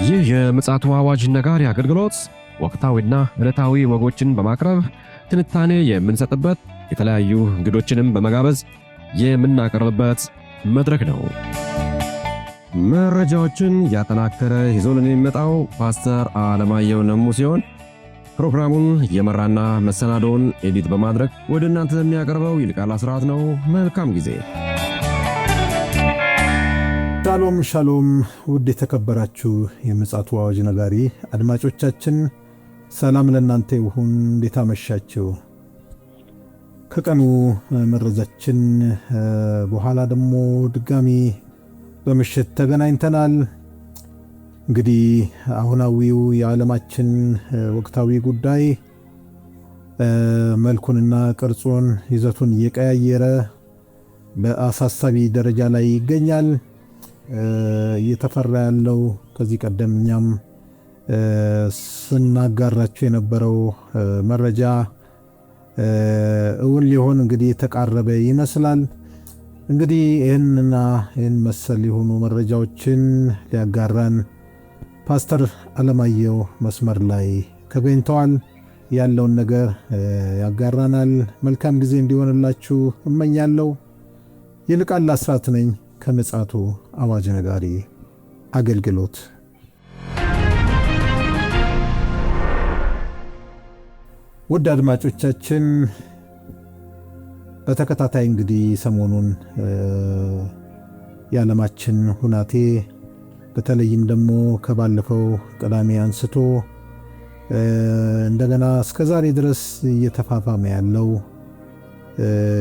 ይህ የምፅዓቱ አዋጅ ነጋሪ አገልግሎት ወቅታዊና ዕለታዊ ወጎችን በማቅረብ ትንታኔ የምንሰጥበት የተለያዩ እንግዶችንም በመጋበዝ የምናቀርብበት መድረክ ነው። መረጃዎችን ያጠናከረ ይዞልን የሚመጣው ፓስተር አለማየሁ ነሙ ሲሆን ፕሮግራሙን የመራና መሰናዶውን ኤዲት በማድረግ ወደ እናንተ የሚያቀርበው ይልቃል አስራት ነው። መልካም ጊዜ። ሻሎም ሻሎም፣ ውድ የተከበራችሁ የምፅዓቱ አዋጅ ነጋሪ አድማጮቻችን ሰላም ለእናንተ ይሁን። እንዴት አመሻችሁ? ከቀኑ መረጃችን በኋላ ደግሞ ድጋሚ በምሽት ተገናኝተናል። እንግዲህ አሁናዊው የዓለማችን ወቅታዊ ጉዳይ መልኩንና ቅርጹን ይዘቱን እየቀያየረ በአሳሳቢ ደረጃ ላይ ይገኛል። እየተፈራ ያለው ከዚህ ቀደም እኛም ስናጋራችሁ የነበረው መረጃ እውን ሊሆን እንግዲህ የተቃረበ ይመስላል። እንግዲህ ይህን መሰል የሆኑ መረጃዎችን ሊያጋራን ፓስተር አለማየሁ መስመር ላይ ተገኝተዋል። ያለውን ነገር ያጋራናል። መልካም ጊዜ እንዲሆንላችሁ እመኛለሁ። ይልቃል አስራት ነኝ ከምፅዓቱ አዋጅ ነጋሪ አገልግሎት። ውድ አድማጮቻችን በተከታታይ እንግዲህ ሰሞኑን የዓለማችን ሁናቴ በተለይም ደግሞ ከባለፈው ቅዳሜ አንስቶ እንደገና እስከዛሬ ድረስ እየተፋፋመ ያለው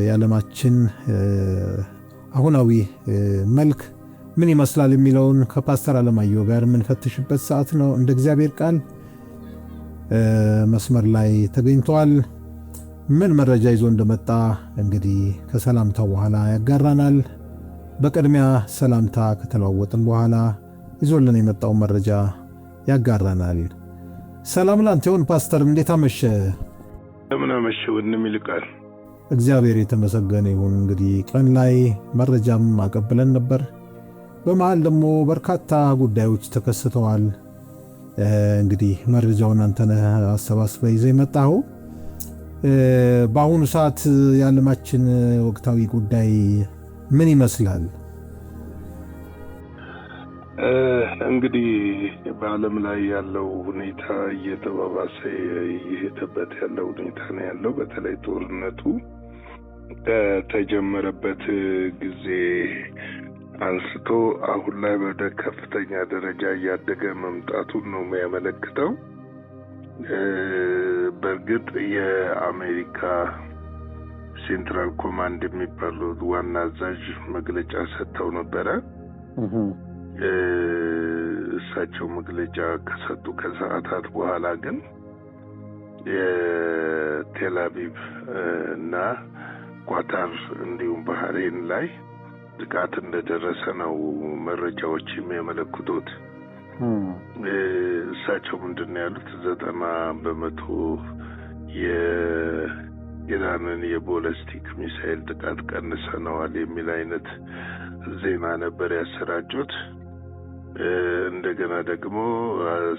የዓለማችን አሁናዊ መልክ ምን ይመስላል የሚለውን ከፓስተር አለማየሁ ጋር የምንፈትሽበት ሰዓት ነው። እንደ እግዚአብሔር ቃል መስመር ላይ ተገኝተዋል። ምን መረጃ ይዞ እንደመጣ እንግዲህ ከሰላምታው በኋላ ያጋራናል። በቅድሚያ ሰላምታ ከተለዋወጥን በኋላ ይዞልን የመጣውን መረጃ ያጋራናል። ሰላም ላንተ ይሁን ፓስተር፣ እንዴት አመሸ? እንደምን አመሸ ወንድም ይልቃል። እግዚአብሔር የተመሰገነ ይሁን። እንግዲህ ቀን ላይ መረጃም አቀብለን ነበር። በመሃል ደግሞ በርካታ ጉዳዮች ተከስተዋል። እንግዲህ መረጃውን አንተነህ አሰባስበህ ይዘህ የመጣኸው። በአሁኑ ሰዓት የዓለማችን ወቅታዊ ጉዳይ ምን ይመስላል? እንግዲህ በዓለም ላይ ያለው ሁኔታ እየተባባሰ እየሄደበት ያለው ሁኔታ ነው ያለው። በተለይ ጦርነቱ ከተጀመረበት ጊዜ አንስቶ አሁን ላይ ወደ ከፍተኛ ደረጃ እያደገ መምጣቱን ነው የሚያመለክተው። በእርግጥ የአሜሪካ ሴንትራል ኮማንድ የሚባሉት ዋና አዛዥ መግለጫ ሰጥተው ነበረ። እሳቸው መግለጫ ከሰጡ ከሰዓታት በኋላ ግን የቴል አቪቭ እና ኳታር እንዲሁም ባህሬን ላይ ጥቃት እንደደረሰ ነው መረጃዎች የሚያመለክቱት። እሳቸው ምንድነው ያሉት? 90% የኢራንን የቦለስቲክ ሚሳኤል ጥቃት ቀንሰነዋል የሚል አይነት ዜና ነበር ያሰራጩት። እንደገና ደግሞ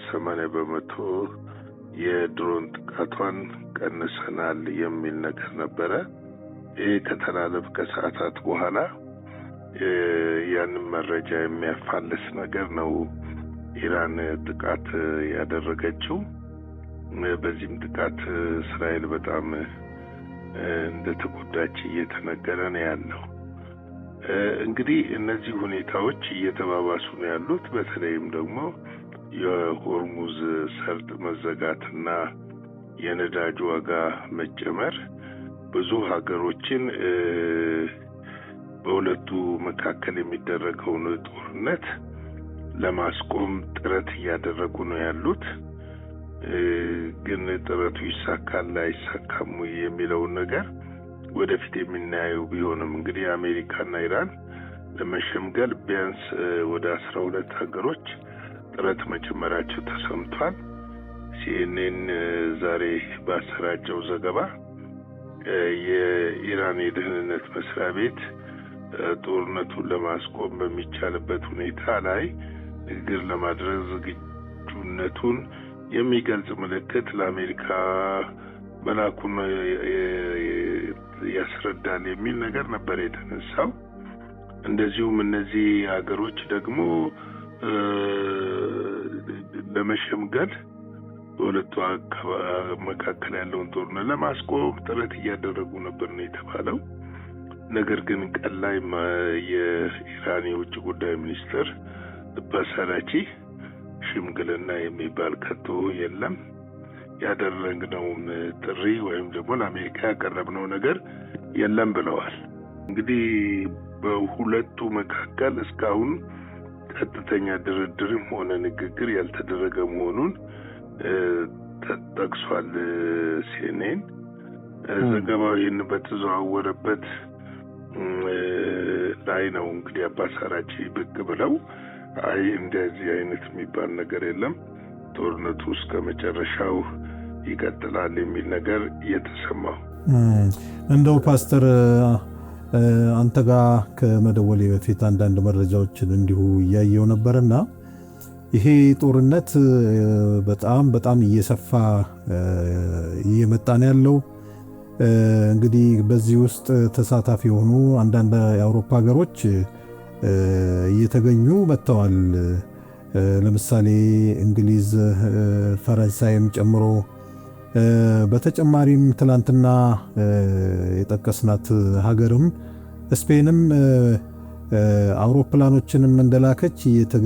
80% የድሮን ጥቃቷን ቀንሰናል የሚል ነገር ነበረ። ይህ ከተላለፈ ከሰዓታት በኋላ ያንን መረጃ የሚያፋልስ ነገር ነው ኢራን ጥቃት ያደረገችው። በዚህም ጥቃት እስራኤል በጣም እንደተጎዳች እየተነገረ ነው ያለው። እንግዲህ እነዚህ ሁኔታዎች እየተባባሱ ነው ያሉት። በተለይም ደግሞ የሆርሙዝ ሰርጥ መዘጋትና የነዳጅ ዋጋ መጨመር ብዙ ሀገሮችን በሁለቱ መካከል የሚደረገውን ጦርነት ለማስቆም ጥረት እያደረጉ ነው ያሉት። ግን ጥረቱ ይሳካል አይሳካም የሚለውን ነገር ወደፊት የምናየው ቢሆንም እንግዲህ አሜሪካና ኢራን ለመሸምገል ቢያንስ ወደ 12 ሀገሮች ጥረት መጀመራቸው ተሰምቷል። ሲኤንኤን ዛሬ ባሰራጨው ዘገባ የኢራን የደህንነት መስሪያ ቤት ጦርነቱን ለማስቆም በሚቻልበት ሁኔታ ላይ ንግግር ለማድረግ ግንኙነቱን የሚገልጽ ምልክት ለአሜሪካ መላኩን ያስረዳል የሚል ነገር ነበር የተነሳው። እንደዚሁም እነዚህ ሀገሮች ደግሞ ለመሸምገል በሁለቱ መካከል ያለውን ጦርነት ለማስቆም ጥረት እያደረጉ ነበር ነው የተባለው። ነገር ግን ቀን ላይ የኢራን የውጭ ጉዳይ ሚኒስትር አባስ ሽምግልና የሚባል ከቶ የለም፣ ያደረግነውን ጥሪ ወይም ደግሞ ለአሜሪካ ያቀረብነው ነገር የለም ብለዋል። እንግዲህ በሁለቱ መካከል እስካሁን ቀጥተኛ ድርድርም ሆነ ንግግር ያልተደረገ መሆኑን ተጠቅሷል። ሲኤንኤን ዘገባው ይህን በተዘዋወረበት ላይ ነው እንግዲህ አባስ ብቅ ብለው አይ እንደዚህ አይነት የሚባል ነገር የለም፣ ጦርነቱ እስከ መጨረሻው ይቀጥላል የሚል ነገር እየተሰማው። እንደው ፓስተር አንተ ጋር ከመደወሌ በፊት አንዳንድ መረጃዎችን እንዲሁ እያየው ነበርና ይሄ ጦርነት በጣም እየሰፋ እየመጣ ነው ያለው። እንግዲህ በዚህ ውስጥ ተሳታፊ የሆኑ አንዳንድ የአውሮፓ ሀገሮች እየተገኙ መጥተዋል። ለምሳሌ እንግሊዝ፣ ፈረንሳይም ጨምሮ በተጨማሪም ትላንትና የጠቀስናት ሀገርም ስፔንም አውሮፕላኖችንም እንደላከች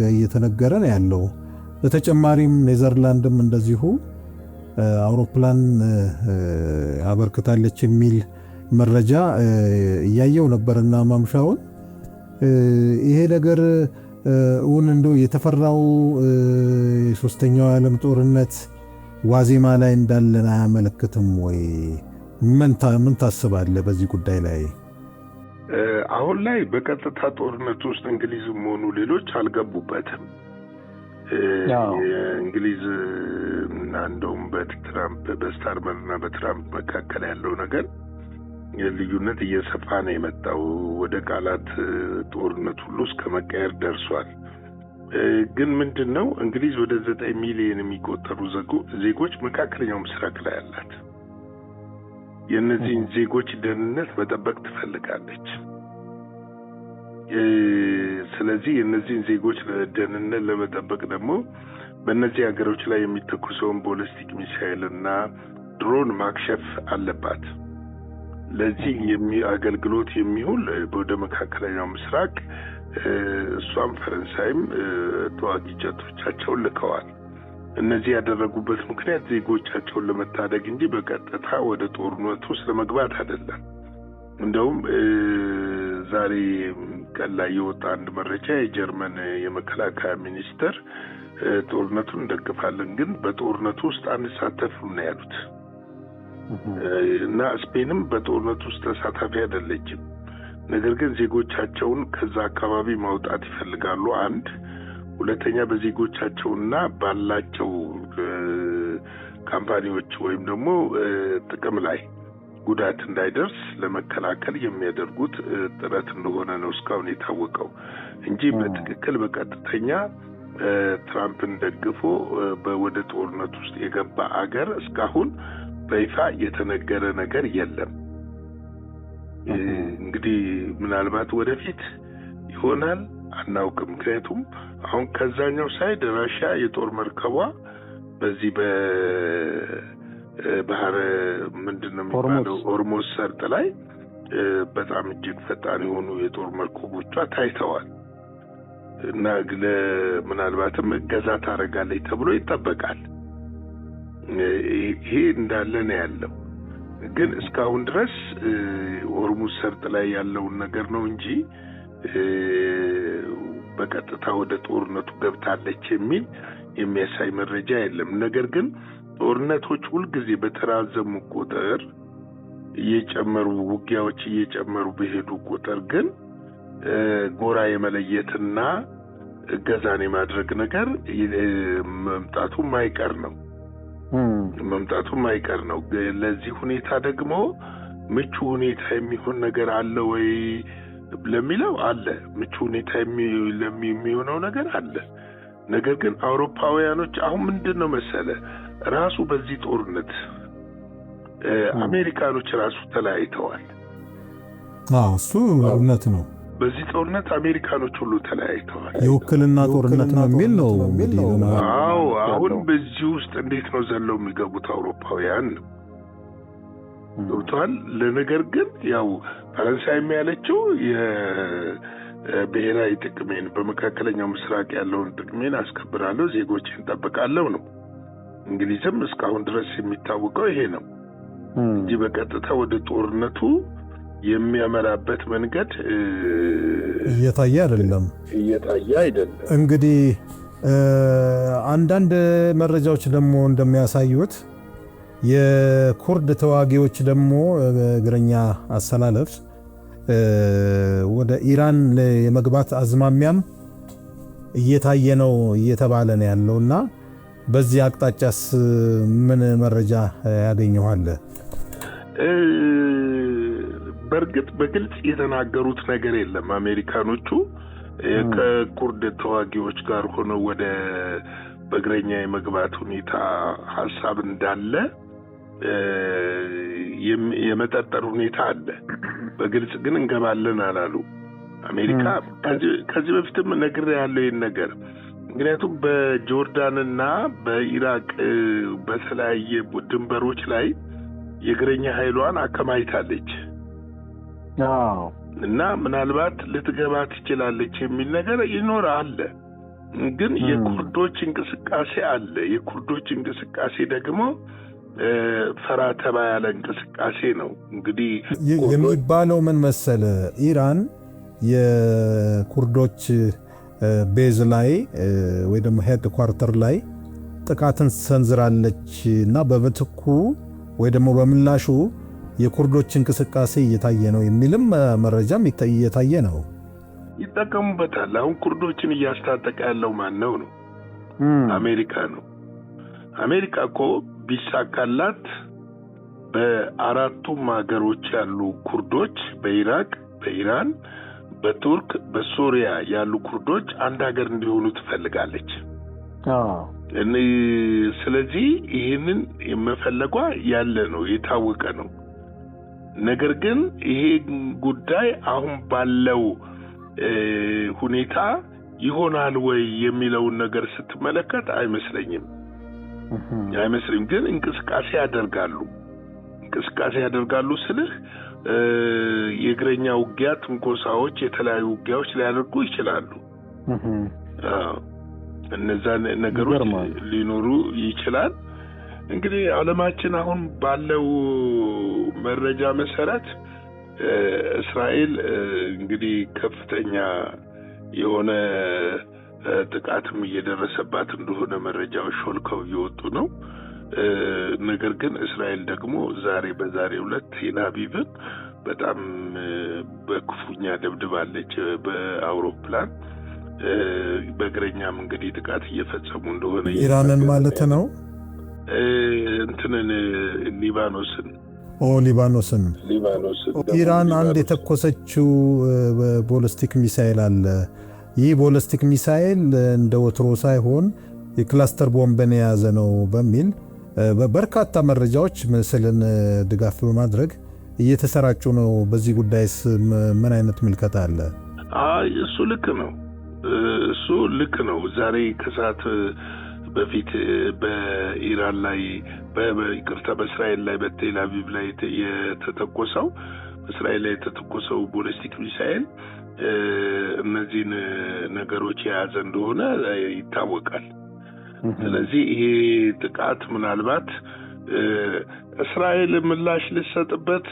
እየተነገረ ነው ያለው። በተጨማሪም ኔዘርላንድም እንደዚሁ አውሮፕላን አበርክታለች የሚል መረጃ እያየው ነበርና ማምሻውን ይሄ ነገር እውን እንደው የተፈራው የሶስተኛው ዓለም ጦርነት ዋዜማ ላይ እንዳለን አያመለክትም ወይ? ምን ታስባለህ በዚህ ጉዳይ ላይ? አሁን ላይ በቀጥታ ጦርነት ውስጥ እንግሊዝም ሆኑ ሌሎች አልገቡበትም። እንግሊዝ እና እንደውም በስታርመርና በትራምፕ መካከል ያለው ነገር ልዩነት እየሰፋ ነው የመጣው። ወደ ቃላት ጦርነት ሁሉ እስከ መቀየር ደርሷል። ግን ምንድነው እንግሊዝ ወደ 9 ሚሊዮን የሚቆጠሩ ዜጎች መካከለኛው ምስራቅ ላይ አላት። የእነዚህን ዜጎች ደህንነት መጠበቅ ትፈልጋለች። ስለዚህ የእነዚህን ዜጎች ደህንነት ለመጠበቅ ደግሞ በእነዚህ ሀገሮች ላይ የሚተኩሰውን ቦሊስቲክ ሚሳይል እና ድሮን ማክሸፍ አለባት። ለዚህ አገልግሎት የሚውል ወደ መካከለኛው ምስራቅ እሷም ፈረንሳይም ተዋጊ ጀቶቻቸውን ልከዋል። እነዚህ ያደረጉበት ምክንያት ዜጎቻቸውን ለመታደግ እንጂ በቀጥታ ወደ ጦርነቱ ውስጥ ለመግባት አይደለም። እንደውም ዛሬ ቀን ላይ የወጣ አንድ መረጃ የጀርመን የመከላከያ ሚኒስትር ጦርነቱን እንደግፋለን፣ ግን በጦርነቱ ውስጥ አንሳተፍም ነው ያሉት። እና ስፔንም በጦርነቱ ውስጥ ተሳታፊ አይደለችም። ነገር ግን ዜጎቻቸውን ከዛ አካባቢ ማውጣት ይፈልጋሉ። አንድ ሁለተኛ በዜጎቻቸውና ባላቸው ካምፓኒዎች ወይም ደግሞ ጥቅም ላይ ጉዳት እንዳይደርስ ለመከላከል የሚያደርጉት ጥረት እንደሆነ ነው እስካሁን የታወቀው እንጂ በትክክል በቀጥተኛ ትራምፕን ደግፎ ወደ ጦርነት ውስጥ የገባ አገር እስካሁን በይፋ የተነገረ ነገር የለም። እንግዲህ ምናልባት ወደፊት ይሆናል አናውቅም። ምክንያቱም አሁን ከዛኛው ሳይድ ራሽያ የጦር መርከቧ በዚህ በባህረ ምንድነው የሚባለው ሆርሙዝ ሰርጥ ላይ በጣም እጅግ ፈጣን የሆኑ የጦር መርከቦቿ ታይተዋል እና ምናልባትም እገዛ ታደርጋለች ተብሎ ይጠበቃል። ይሄ እንዳለ ነው ያለው። ግን እስካሁን ድረስ ሆርሙዝ ሰርጥ ላይ ያለውን ነገር ነው እንጂ በቀጥታ ወደ ጦርነቱ ገብታለች የሚል የሚያሳይ መረጃ የለም። ነገር ግን ጦርነቶች ሁልጊዜ በተራዘሙ ቁጥር እየጨመሩ ውጊያዎች እየጨመሩ በሄዱ ቁጥር ግን ጎራ የመለየትና እገዛን የማድረግ ነገር መምጣቱ ማይቀር ነው። ለዚህ ሁኔታ ደግሞ ምቹ ሁኔታ የሚሆን ነገር አለ ወይ ለሚለው አለ። ምቹ ሁኔታ የሚሆነው ነገር አለ። ነገር ግን አውሮፓውያኖች አሁን ምንድነው መሰለ ራሱ በዚህ ጦርነት አሜሪካኖች ራሱ ተለያይተዋል። እሱ እውነት ነው። በዚህ ጦርነት አሜሪካኖች ሁሉ ተለያይተዋል። የውክልና ጦርነት ነው የሚል ነው። አሁን በዚህ ውስጥ እንዴት ነው ዘለው የሚገቡት አውሮፓውያን ነው ገብቷል። ለነገር ግን ያው ፈረንሳይ ያለችው የብሔራዊ ጥቅሜን በመካከለኛው ምስራቅ ያለውን ጥቅሜን አስከብራለሁ፣ ዜጎችን ጠብቃለሁ ነው። እንግሊዝም እስካሁን ድረስ የሚታወቀው ይሄ ነው እንጂ በቀጥታ ወደ ጦርነቱ የሚያመራበት መንገድ እየታየ አይደለም። እንግዲህ አንዳንድ መረጃዎች ደግሞ እንደሚያሳዩት የኩርድ ተዋጊዎች ደግሞ እግረኛ አሰላለፍ ወደ ኢራን የመግባት አዝማሚያም እየታየ ነው እየተባለ ነው ያለውና በዚህ አቅጣጫስ ምን መረጃ ያገኘዋል? በርግጥ በግልጽ የተናገሩት ነገር የለም። አሜሪካኖቹ ከኩርድ ተዋጊዎች ጋር ሆነው ወደ በእግረኛ የመግባት ሁኔታ ሐሳብ እንዳለ የመጠጠር ሁኔታ አለ። በግልጽ ግን እንገባለን አላሉ። አሜሪካ ከዚህ በፊትም ነግሬያለሁ ይሄን ነገር። ምክንያቱም በጆርዳንና በኢራቅ በተለያየ ድንበሮች ላይ የእግረኛ ኃይሏን አከማይታለች እና ምናልባት ልትገባ ትችላለች የሚል ነገር ይኖራል። ግን የኩርዶች እንቅስቃሴ አለ። የኩርዶች እንቅስቃሴ ደግሞ ፈራተባ ያለ እንቅስቃሴ ነው። እንግዲህ የሚባለው ምን መሰለ፣ ኢራን የኩርዶች ቤዝ ላይ ወይ ደግሞ ሄድ ኳርተር ላይ ጥቃትን ሰንዝራለች እና በምትኩ ወይ ደግሞ በምላሹ የኩርዶች እንቅስቃሴ እየታየ ነው የሚልም መረጃም እየታየ ነው። ይጠቀሙበታል። አሁን ኩርዶችን እያስታጠቀ ያለው ማን ነው? አሜሪካ ነው። አሜሪካ እኮ ቢሳካላት በአራቱም ሀገሮች ያሉ ኩርዶች በኢራቅ፣ በኢራን፣ በቱርክ፣ በሶሪያ ያሉ ኩርዶች አንድ ሀገር እንዲሆኑ ትፈልጋለች። ስለዚህ ይህንን የመፈለጓ ያለ ነው፣ የታወቀ ነው። ነገር ግን ይሄ ጉዳይ አሁን ባለው ሁኔታ ይሆናል ወይ የሚለውን ነገር ስትመለከት አይመስለኝም። ግን እንቅስቃሴ ያደርጋሉ ስልህ የእግረኛ ውጊያ ትንኮሳዎች፣ የተለያዩ ውጊያዎች ሊያደርጉ ይችላሉ። እነዛ ነገሮች ሊኖሩ ይችላል። እንግዲህ ዓለማችን አሁን ባለው መረጃ መሰረት እስራኤል እንግዲህ ከፍተኛ የሆነ ጥቃትም እየደረሰባት እንደሆነ መረጃዎች ሾልከው እየወጡ ነው። ነገር ግን እስራኤል ደግሞ በዛሬው ዕለት ቴል አቪቭን በጣም በክፉኛ ደብድባለች በአውሮፕላን። በእግረኛም እንግዲህ ጥቃት እየፈጸሙ እንደሆነ ኢራንን ማለት ነው ሊባኖስን ኢራን አንድ የተኮሰችው ቦሊስቲክ ሚሳኤል አለ። ይህ ቦሊስቲክ ሚሳኤል እንደ ወትሮ ሳይሆን የክላስተር ቦምብን የያዘ ነው በሚል በርካታ መረጃዎች ምስልን ድጋፍ በማድረግ እየተሰራጩ ነው። በዚህ ጉዳይስ ምን አይነት ምልከታ አለ? እሱ ልክ ነው። ዛሬ ከሰዓት በፊት በኢራን ላይ በእስራኤል ላይ በቴል አቪቭ ላይ የተተኮሰው ቦሊስቲክ ሚሳኤል እነዚህን ነገሮች የያዘ እንደሆነ ይታወቃል። ስለዚህ ይሄ ጥቃት ምናልባት እስራኤል ምላሽ ልትሰጥበት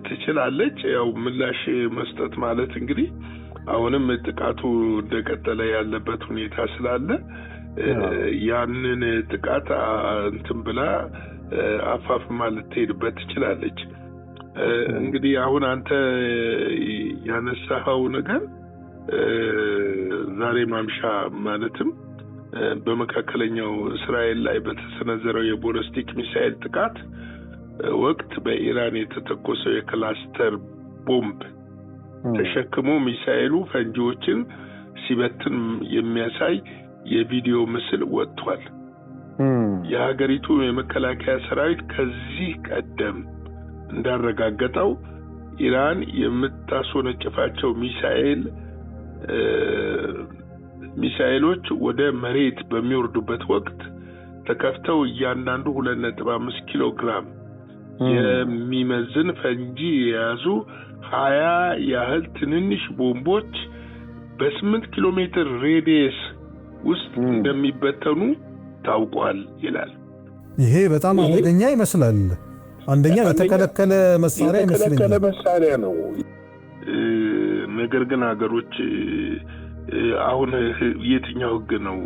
ትችላለች። ያው ምላሽ መስጠት ማለት እንግዲህ አሁንም ጥቃቱ እንደቀጠለ ያለበት ሁኔታ ስላለ ያንን ጥቃት እንትን ብላ አፋፍማ ልትሄድበት ትችላለች። እንግዲህ አሁን አንተ ያነሳኸው ነገር ዛሬ ማምሻ ማለትም በመካከለኛው እስራኤል ላይ በተሰነዘረው የቦሊስቲክ ሚሳኤል ጥቃት ወቅት በኢራን የተተኮሰው የክላስተር ቦምብ ተሸክሞ ሚሳኤሉ ፈንጂዎችን ሲበትን የሚያሳይ የቪዲዮ ምስል ወጥቷል። የሀገሪቱ የመከላከያ ሰራዊት ከዚህ ቀደም እንዳረጋገጠው ኢራን የምታስወነጭፋቸው ሚሳኤሎች ወደ መሬት በሚወርዱበት ወቅት ተከፍተው እያንዳንዱ 2.5 ኪሎ ግራም የሚመዝን ፈንጂ የያዙ 20 ያህል ትንንሽ ቦምቦች በ8 ኪሎ ሜትር ሬዲየስ ውስጥ እንደሚበተኑ ታውቋል ይላል። ይሄ በጣም አደገኛ ይመስላል። አንደኛ በተከለከለ መሳሪያ ይመስለኛል። መሳሪያ ነው። ነገር ግን ሀገሮች አሁን የትኛው ህግ ነው?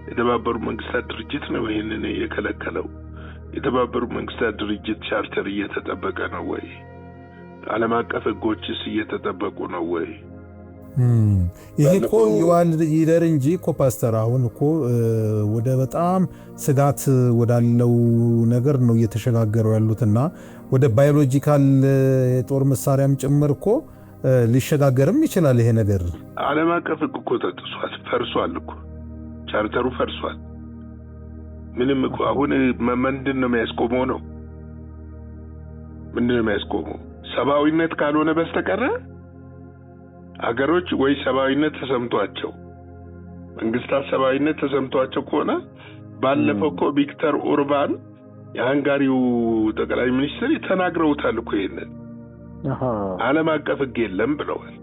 የተባበሩት መንግስታት ድርጅት ነው ይሄንን የከለከለው? የተባበሩት መንግስታት ድርጅት ቻርተር እየተጠበቀ ነው ወይ? ዓለም አቀፍ ህጎችስ እየተጠበቁ ነው ወይ? ይሄ እኮ ይዋል ይደር እንጂ እኮ ፓስተር፣ አሁን እኮ ወደ በጣም ስጋት ወዳለው ነገር ነው እየተሸጋገሩ ያሉትና ወደ ባዮሎጂካል የጦር መሳሪያም ጭምር እኮ ሊሸጋገርም ይችላል ይሄ ነገር። ዓለም አቀፍ ህግ እኮ ተጥሷል፣ ፈርሷል እኮ ቻርተሩ ፈርሷል። ምንም እኮ አሁን ምንድን ነው የሚያስቆመው ነው? ምንድን ነው የሚያስቆመው? ሰብአዊነት ካልሆነ በስተቀር አገሮች ወይ ሰብአዊነት ተሰምቷቸው መንግስታት ሰብአዊነት ተሰምቷቸው ከሆነ ባለፈው እኮ ቪክተር ኦርባን የሃንጋሪው ጠቅላይ ሚኒስትር ተናግረውታል እኮ ይሄንን ዓለም አቀፍ ህግ የለም ብለዋል።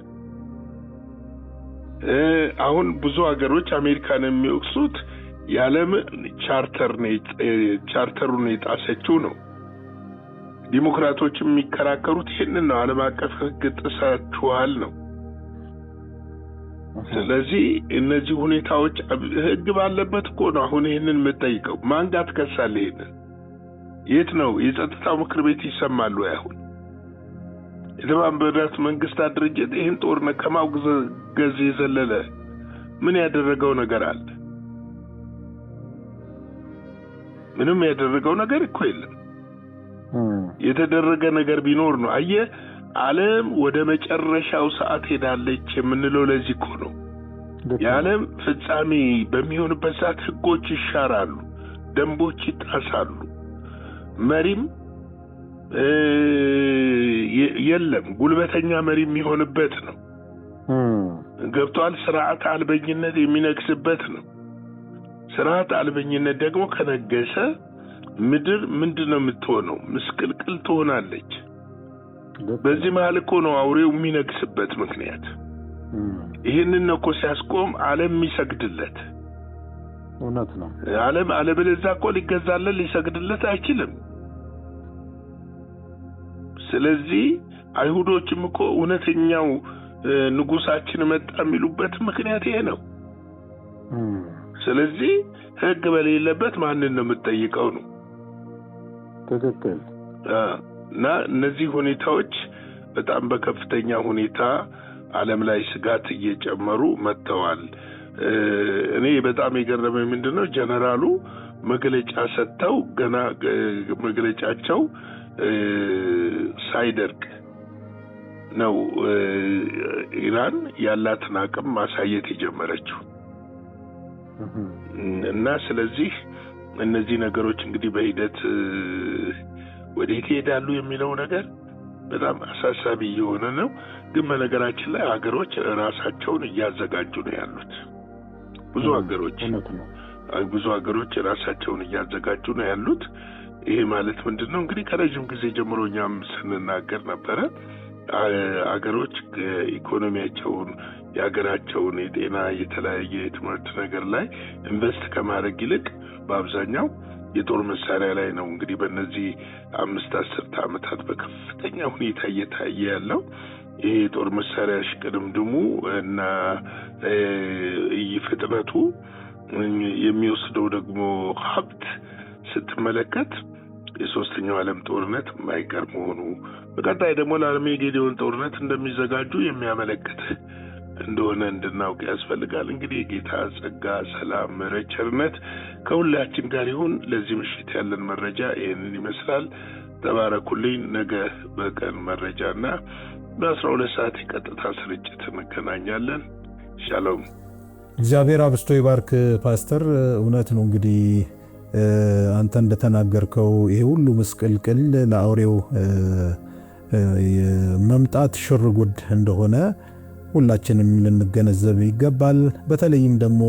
አሁን ብዙ ሀገሮች አሜሪካን የሚወቅሱት የዓለም ቻርተሩን የጣሰችው ነው። ዲሞክራቶች የሚከራከሩት ይሄንን ነው፣ ዓለም አቀፍ ህግ ጥሳችኋል ነው። ስለዚህ እነዚህ ሁኔታዎች ህግ ባለበት እኮ ነው አሁን ይሄንን የምጠይቀው። ማን ጋር ትከሳለህ? ይሄንን የት ነው? የጸጥታው ምክር ቤት ይሰማሉ? አሁን የተባበሩት መንግስታት ድርጅት ይሄን ጦርነት ከማውገዝ የዘለለ ምን ያደረገው ነገር አለ? ምንም ያደረገው ነገር እኮ የለም። የተደረገ ነገር ቢኖር ነው አየህ ዓለም ወደ መጨረሻው ሰዓት ሄዳለች የምንለው ለዚህ እኮ ነው። የዓለም ፍጻሜ በሚሆንበት ሰዓት ህጎች ይሻራሉ፣ ደንቦች ይጣሳሉ፣ መሪም የለም፣ ጉልበተኛ መሪ የሚሆንበት ነው። ገብቷል? ስርዓት አልበኝነት የሚነግስበት ነው። ስርዓት አልበኝነት ደግሞ ከነገሰ ምድር ምንድነው የምትሆነው? ምስቅልቅል ትሆናለች። በዚህ መሃል እኮ ነው አውሬው የሚነግስበት ምክንያት። ይሄንን ነው እኮ ሲያስቆም ዓለም የሚሰግድለት። እውነት ነው። ዓለም አለበለዚያ እኮ ሊገዛለት ሊሰግድለት አይችልም። ስለዚህ አይሁዶችም እኮ እውነተኛው ንጉሳችን መጣ የሚሉበት ምክንያት ይሄ ነው። ስለዚህ ህግ በሌለበት ማንን ነው የምትጠይቀው ነው? ትክክል። እና እነዚህ ሁኔታዎች በጣም በከፍተኛ ሁኔታ ዓለም ላይ ስጋት እየጨመሩ መጥተዋል። እኔ በጣም የገረመኝ ምንድነው ጀነራሉ መግለጫ ሰጥተው ገና መግለጫቸው ሳይደርቅ ነው ኢራን ያላትን አቅም ማሳየት የጀመረችው። እና ስለዚህ እነዚህ ነገሮች እንግዲህ በሂደት ወዴት ይሄዳሉ የሚለው ነገር በጣም አሳሳቢ የሆነ ነው። ግን በነገራችን ላይ ሀገሮች ራሳቸውን እያዘጋጁ ነው ያሉት። ብዙ ሀገሮች ራሳቸውን እያዘጋጁ ነው ያሉት። ይሄ ማለት ምንድነው እንግዲህ ከረጅም ጊዜ ጀምሮ እኛም ስንናገር ነበረ። ሀገሮች ኢኮኖሚያቸውን፣ የሀገራቸውን የጤና የተለያየ የትምህርት ነገር ላይ ኢንቨስት ከማድረግ ይልቅ በአብዛኛው የጦር መሳሪያ ላይ ነው። እንግዲህ በእነዚህ 5-10 ዓመታት በከፍተኛ ሁኔታ እየታየ ያለው ይሄ የጦር መሳሪያ ሽቅድምድሙ እና ፍጥነቱ የሚወስደው ደግሞ ሀብት ስትመለከት የሶስተኛው ዓለም ጦርነት የማይቀር መሆኑ፣ በቀጣይ ደግሞ ለአርሜጌዶን ጦርነት እንደሚዘጋጁ የሚያመለክት እንደሆነ እንድናውቅ ያስፈልጋል። እንግዲህ የጌታ ጸጋ፣ ሰላም፣ ምሕረት፣ ቸርነት ከሁላችን ጋር ይሁን። ለዚህ ምሽት ያለን መረጃ ይህንን ይመስላል። ተባረኩልኝ። ነገ በቀን መረጃና በ12 ሰዓት የቀጥታ ስርጭት እንገናኛለን። ሻሎም። እግዚአብሔር አብስቶ ይባርክ ፓስተር። እውነት ነው እንግዲህ አንተ እንደተናገርከው ይሄ ሁሉ ምስቅልቅል ለአውሬው መምጣት ሽርጉድ እንደሆነ ሁላችንም ልንገነዘብ ይገባል። በተለይም ደግሞ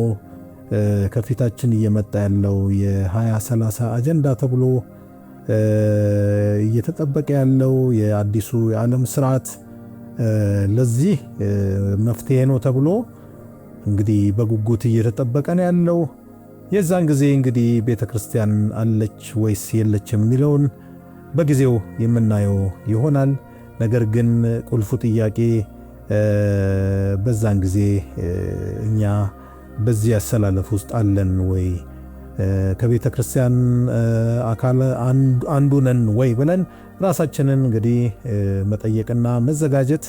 ከፊታችን እየመጣ ያለው የ2030 አጀንዳ ተብሎ እየተጠበቀ ያለው የአዲሱ የዓለም ስርዓት ለዚህ መፍትሄ ነው ተብሎ እንግዲህ በጉጉት እየተጠበቀ ነው ያለው። የዛን ጊዜ እንግዲህ ቤተክርስቲያን አለች ወይስ የለች የሚለውን በጊዜው የምናየው ይሆናል። ነገር ግን ቁልፉ ጥያቄ በዛን ጊዜ እኛ በዚህ አሰላለፍ ውስጥ አለን ወይ፣ ከቤተክርስቲያን አካል አንዱ ነን ወይ ብለን ራሳችንን እንግዲህ መጠየቅና መዘጋጀት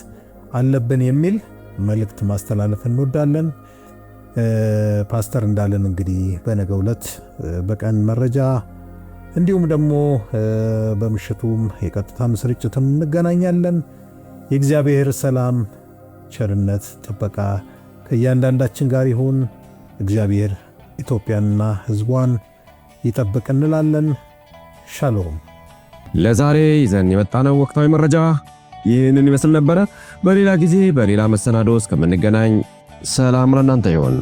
አለብን የሚል መልእክት ማስተላለፍ እንወዳለን። ፓስተር እንዳለን እንግዲህ በነገው ዕለት በቀን መረጃ እንዲሁም ደግሞ በምሽቱም የቀጥታም ስርጭትም እንገናኛለን። የእግዚአብሔር ሰላም፣ ቸርነት፣ ጥበቃ ከእያንዳንዳችን ጋር ይሁን። እግዚአብሔር ኢትዮጵያንና ሕዝቧን ይጠብቅ እንላለን። ሻሎም። ለዛሬ ይዘን የመጣነው ወቅታዊ መረጃ ይህንን ይመስል ነበረ። በሌላ ጊዜ በሌላ መሰናዶ እስከምንገናኝ ሰላም ለእናንተ ይሁን።